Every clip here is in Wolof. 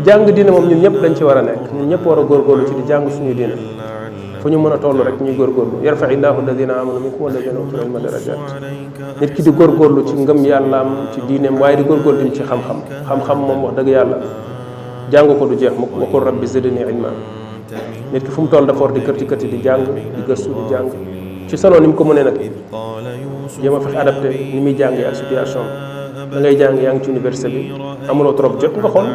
jàng diine moom ñun ñëpp dañ ci war a nekk ñun ñëpp war a góorgóorlu ci di jàng suñu diine fu ñu mën a toll rek ñuy góorgóorlu yarfa illaahu alladina amanu minkum walladina utul ilma darajat nit ki di góorgóorlu ci ngëm yàllaam ci diineem waaye di góorgóorlu tim ci xam-xam moom wax dëgg yàlla jàng ko du jeex mukk wa qul rabbi zidni ilma nit ki fu mu toll dafa war di kërti di jàng di gëstu di jàng ci salon ni mu ko mënee nag jéem a fexe adapté ni muy jàngee ak situation da ngay jàng yaa ngi ci université bi amuloo trop jot nga xool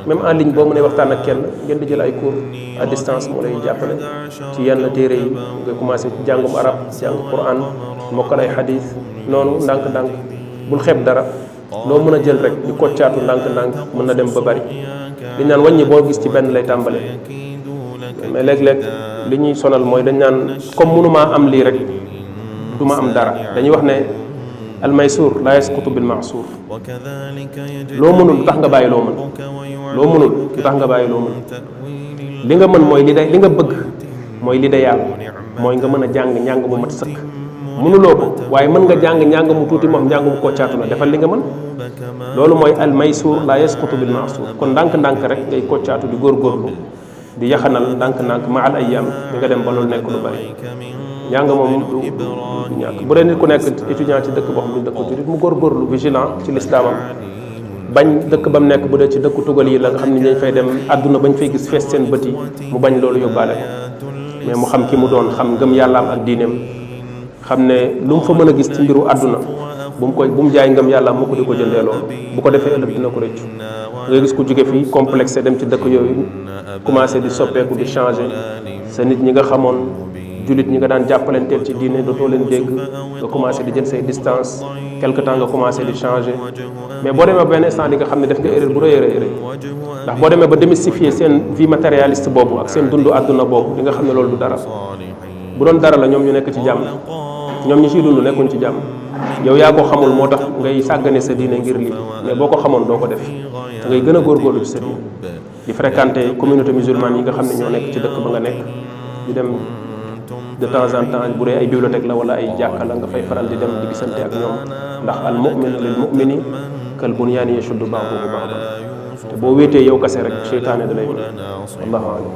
même en ligne boo mënee waxtaan ak kenn ngeen di jël ay cours à distance moo lay jàppale ci yenn téere yi nga commencé ci jàngum arab jàng Quran mokkal ay xadis noonu ndànk-ndànk bul xeeb dara loo mën a jël rek di koccaatu ndànk-ndànk mën na dem ba bari li naan wàññi boo gis ci benn lay tàmbale mais léeg-léeg li ñuy sonal mooy dañ naan comme mënumaa am lii rek du ma am dara dañuy wax ne almaysuur laa yasqutu bil maasuur loo mënul du tax nga bàyyi loo mën loo mënul du tax nga bàyyi loo mën li nga mën mooy li nga bëgg mooy l'idéal mooy nga mën a jàng njàng mu mat sëkk mënuloo ko waaye mën nga jàng njàng mu tuuti moom njàng mu koccaatu la defal li nga mën loolu mooy almaysuur laa yasqutu bil maasuur kon ndànk-ndànk rek ngay koccaatu di góorgóorlu di yaxanal ndànk-ndànk ma al ayam di nga dem ba loolu nekk lu bari njàng moom du ñàkk bu dee nit ku nekk étudiant ci dëkk boo xam ne dëkku jurit mu góorgóorlu vigilant ci lislaamam bañ dëkk ba mu nekk bu dee ci dëkku tugal yi la nga xam ne dañ fay dem àdduna bañ fay gis fees seen bët yi mu bañ loolu yóbbaale ko mais mu xam ki mu doon xam ngëm yàllaam ak diineem xam ne lu mu fa mën a gis ci mbiru àdduna bu mu jaay ngëm yàllaam mu ko di ko jëndee loolu bu ko defee ëllëg dina ko rëccu nga gis ku jóge fii complexe dem ci dëkk yooyu commencé di soppeeku di changer sa nit ñi nga xamoon jullit ñi nga daan jàppalanteel ci diine dootoo leen dégg nga commencé di jël say distance quelque temps nga commencé di changer mais boo demee ba benn instant di nga xam ne def nga erreur bu rëy a rëy ndax boo demee ba démystifier seen vie matérialiste boobu ak seen dundu àdduna boobu di nga xam ne loolu du dara bu doon dara la ñoom ñu nekk ci jàmm ñoom ñi ciy dund nekkuñ ci jàmm yow yaa ko xamul moo tax ngay sàggane sa diine ngir lii mais boo ko xamoon doo ko def da ngay gën a góorgóorlu ci sa diine di fréquenter communauté musulmane yi nga xam ne ñoo nekk ci dëkk ba nga nekk di dem de temps en temps bu dee ay bibliothèque la wala ay jàkka la nga fay faral di dem di gisante ak ñoom ndax al mu'min lil mu'mini kal bunyaani yashuddu ba'duhu ba'dan te boo wéetee yow kase rek seytaane da lay mën wallahu a'lam